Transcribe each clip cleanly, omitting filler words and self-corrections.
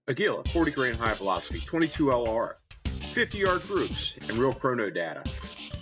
Aguila 40gr High Velocity 22 LR, 50-yard groups, and real chrono data.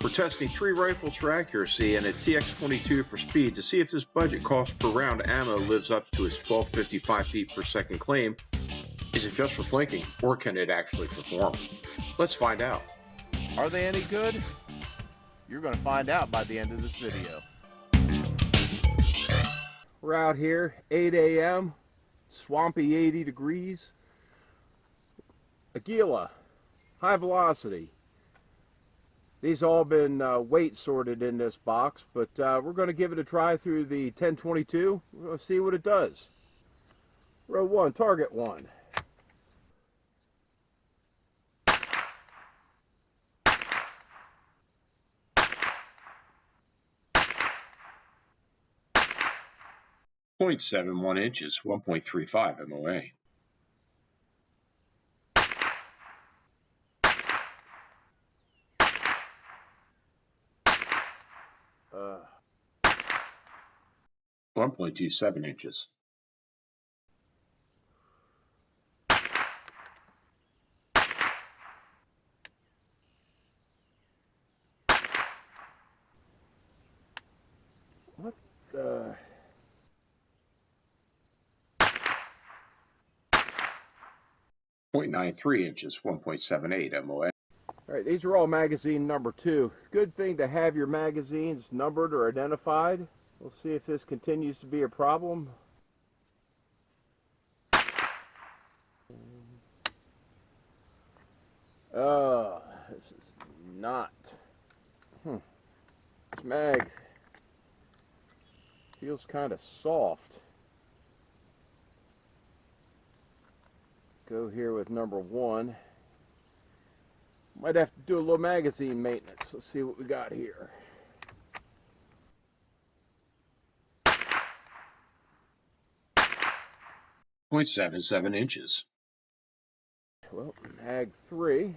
We're testing 3 rifles for accuracy and a TX-22 for speed to see if this budget cost per round ammo lives up to its 1255 feet per second claim. Is it just for plinking, or can it actually perform? Let's find out. Are they any good? You're going to find out by the end of this video. We're out here, 8 a.m., swampy 80 degrees. Aguila High Velocity. These all been weight sorted in this box, but we're going to give it a try through the 1022. We're going to see what it does. Row 1, target 1. .71 inches, 1.35 MOA. Uh, 1.27 inches. What the... 0.93 inches, 1.78 MOA. All right, these are all magazine number 2. Good thing to have your magazines numbered or identified. We'll see if this continues to be a problem. Oh, this is not. This mag feels kind of soft. Go here with number 1. Might have to do a little magazine maintenance. Let's see what we got here. .77 inches. Well, mag 3.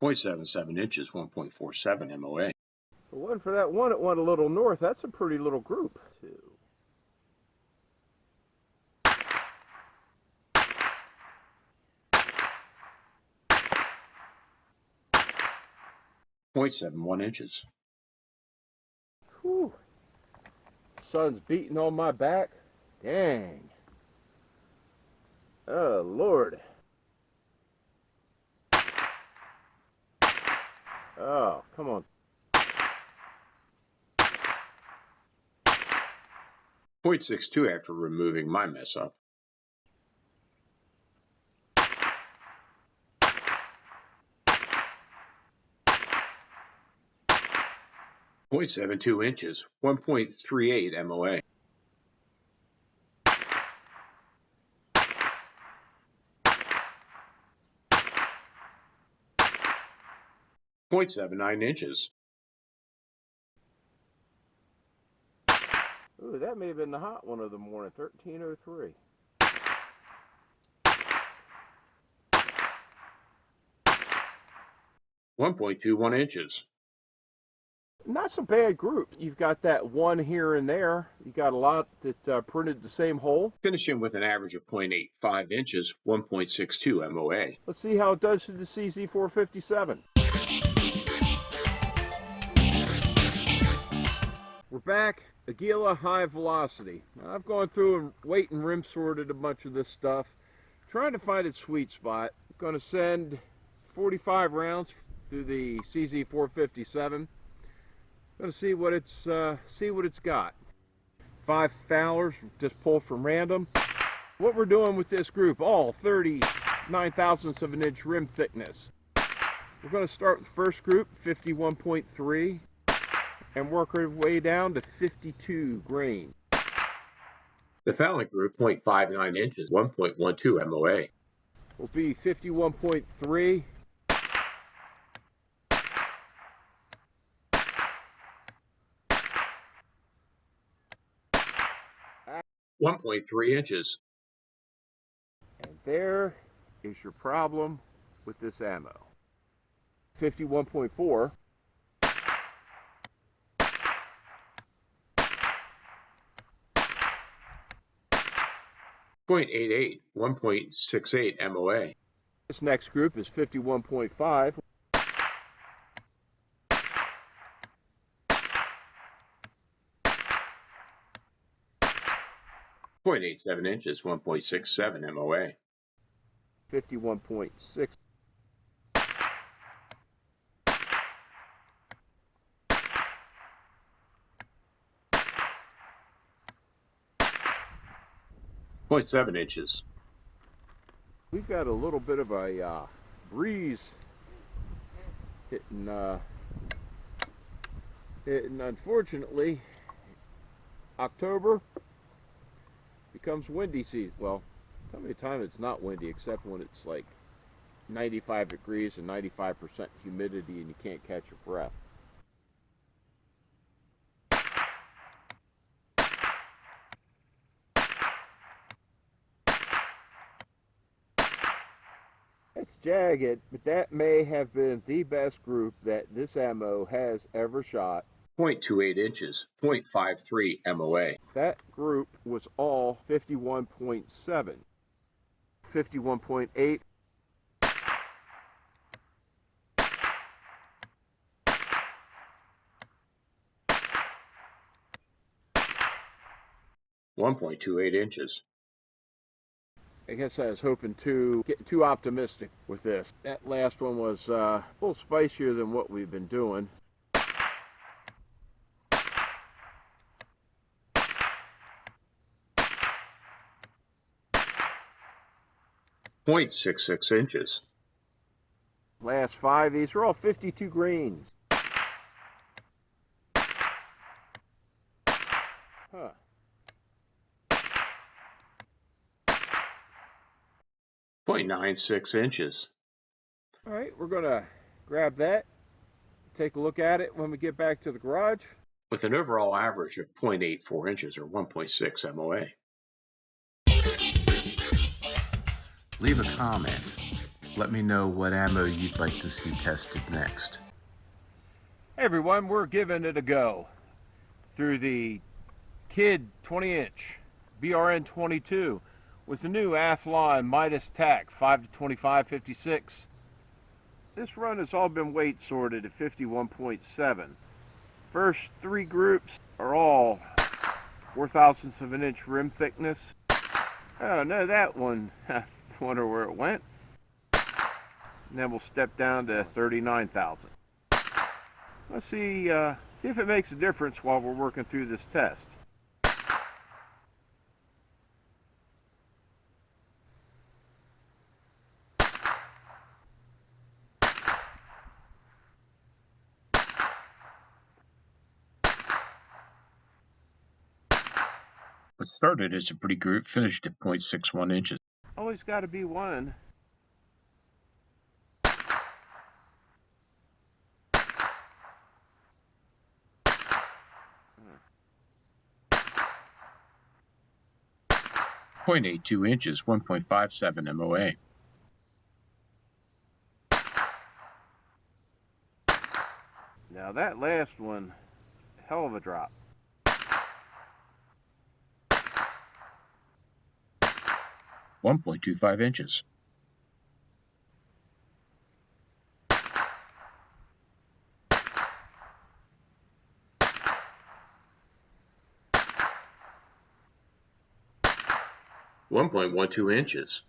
.77 inches, 1.47 MOA. The one for that one, it went a little north. That's a pretty little group. 2. .71 inches. Whew. Sun's beating on my back. Dang. Oh, Lord. Oh, come on. .62 after removing my mess up. .72 inches, 1.38 MOA. .79 inches. Ooh, that may have been the hot one of the morning, 1303. .21 inches. Not so bad group. You've got that one here and there. You got a lot that printed the same hole. Finishing with an average of .85 inches, 1.62 MOA. Let's see how it does to the CZ457. We're back. Aguila High Velocity. Now, I've gone through and weight and rim sorted a bunch of this stuff, trying to find its sweet spot. I'm going to send 45 rounds through the CZ457. Going to see what it's got. 5 Fowlers, just pull from random. What we're doing with this group, all 39 thousandths of an inch rim thickness. We're going to start with the first group, 51.3. and work our way down to 52 grain. The fouling group, 0.59 inches, 1.12 MOA. Will be 51.3. 1.3 inches. And there is your problem with this ammo. 51.4. .88, 1.68 MOA. This next group is 51.5. .87 inches, 1.67 MOA. 51.6. .7 inches. We've got a little bit of a breeze hitting, unfortunately, October becomes windy season. Well, tell me a time it's not windy except when it's like 95 degrees and 95% humidity and you can't catch your breath. It's jagged, but that may have been the best group that this ammo has ever shot. 0.28 inches, 0.53 MOA. That group was all 51.7. 51.8. .28 inches. I guess I was hoping to get too optimistic with this. That last one was a little spicier than what we've been doing. .66 inches. Last five, these are all 52 grains. Huh. .96 inches. All right, we're gonna grab that, take a look at it when we get back to the garage. With an overall average of 0.84 inches or 1.6 MOA. Leave a comment. Let me know what ammo you'd like to see tested next. Hey everyone, we're giving it a go through the KIDD 20-inch BRN-22 with the new Athlon Midas TAC 5-25-56. This run has all been weight sorted at 51.7. First three groups are all 0.04 of an inch rim thickness. Oh no, that one, I wonder where it went. And then we'll step down to 39 thousandths. Let's see if it makes a difference while we're working through this test. What started as a pretty group finished at 0.61 inches. Always got to be one. .82 inches, 1.57 MOA. Now that last one, hell of a drop. .25 inches. .12 inches.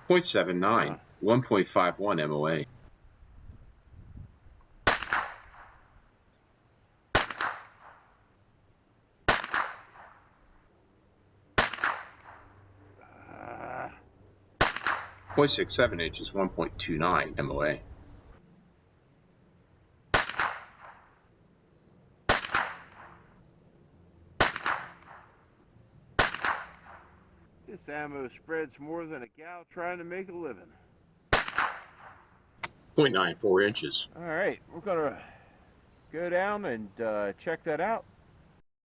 .79, 1.51 MOA. .67 inches, 1.29 MOA. This ammo spreads more than a gal trying to make a living. .94 inches. All right, we're gonna go down and check that out.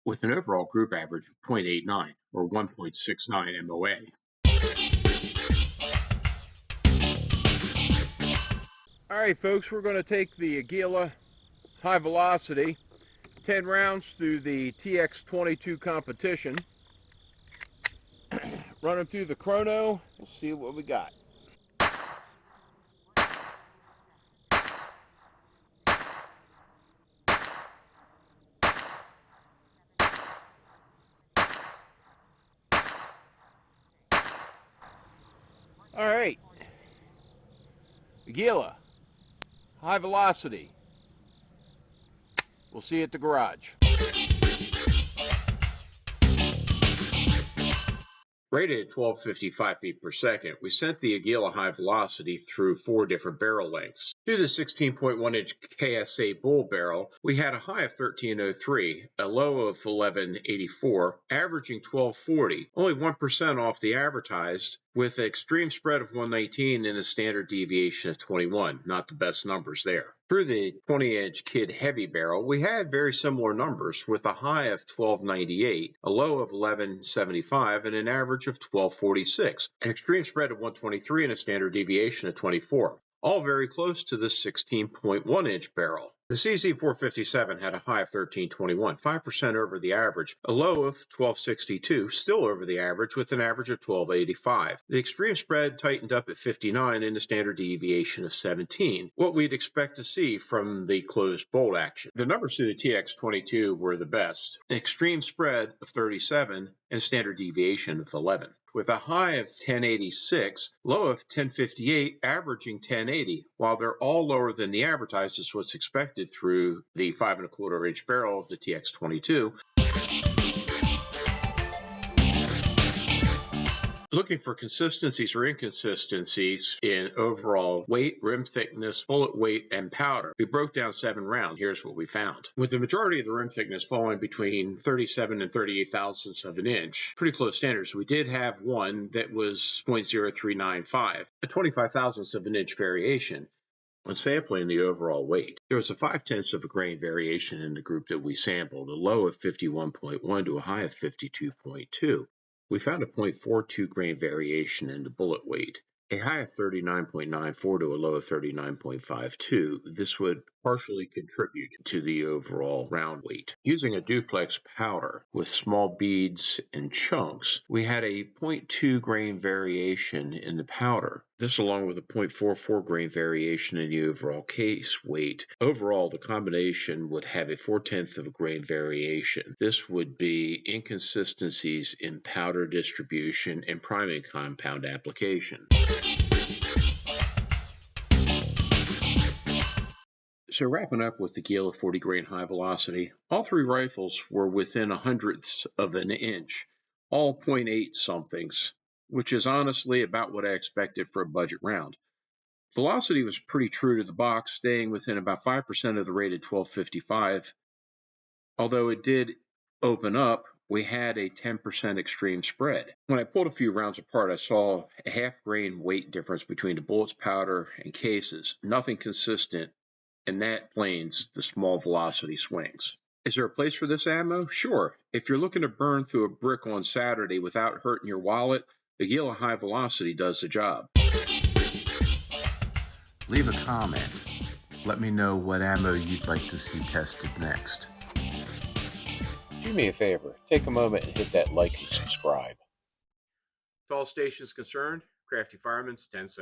With an overall group average of 0.89 or 1.69 MOA. Alright folks, we're going to take the Aguila High Velocity 10 rounds through the TX-22 competition. Run them through the Chrono. We'll see what we got. Alright, Aguila High Velocity. We'll see you at the garage. Rated at 1255 feet per second, we sent the Aguila High Velocity through 4 different barrel lengths. Through the 16.1-inch KSA Bull barrel, we had a high of 1303, a low of 1184, averaging 1240, only 1% off the advertised, with an extreme spread of 119 and a standard deviation of 21. Not the best numbers there. Through the 20-inch KIDD Heavy barrel, we had very similar numbers, with a high of 1298, a low of 1175, and an average of 1246, an extreme spread of 123 and a standard deviation of 24. All very close to the 16.1-inch barrel. The CZ457 had a high of 1321, 5% over the average, a low of 1262, still over the average, with an average of 1285. The extreme spread tightened up at 59 and a standard deviation of 17, what we'd expect to see from the closed bolt action. The numbers through the TX-22 were the best, an extreme spread of 37 and a standard deviation of 11. With a high of 1086, low of 1058, averaging 1080. While they're all lower than the advertised is what's expected through the 5.25-inch barrel of the TX-22. Looking for consistencies or inconsistencies in overall weight, rim thickness, bullet weight, and powder, we broke down 7 rounds. Here's what we found. With the majority of the rim thickness falling between 37 and 38 thousandths of an inch, pretty close standards, we did have one that was 0.0395, a 25 thousandths of an inch variation when sampling the overall weight. There was a 0.5 of a grain variation in the group that we sampled, a low of 51.1 to a high of 52.2. We found a 0.42 grain variation in the bullet weight, a high of 39.94 to a low of 39.52. This would partially contribute to the overall round weight. Using a duplex powder with small beads and chunks, we had a 0.2 grain variation in the powder. This, along with a 0.44 grain variation in the overall case weight. Overall, the combination would have a 0.4 of a grain variation. This would be inconsistencies in powder distribution and priming compound application. So wrapping up with the Aguila 40 grain high velocity, all 3 rifles were within 100ths of an inch, all 0.8 somethings, which is honestly about what I expected for a budget round. Velocity was pretty true to the box, staying within about 5% of the rated 1255. Although it did open up, we had a 10% extreme spread. When I pulled a few rounds apart, I saw a half grain weight difference between the bullets, powder, and cases. Nothing consistent, and that explains the small velocity swings. Is there a place for this ammo? Sure. If you're looking to burn through a brick on Saturday without hurting your wallet, the Aguila High Velocity does the job. Leave a comment. Let me know what ammo you'd like to see tested next. Do me a favor, take a moment and hit that like and subscribe. To all stations concerned, Crafty Fireman's 10-7.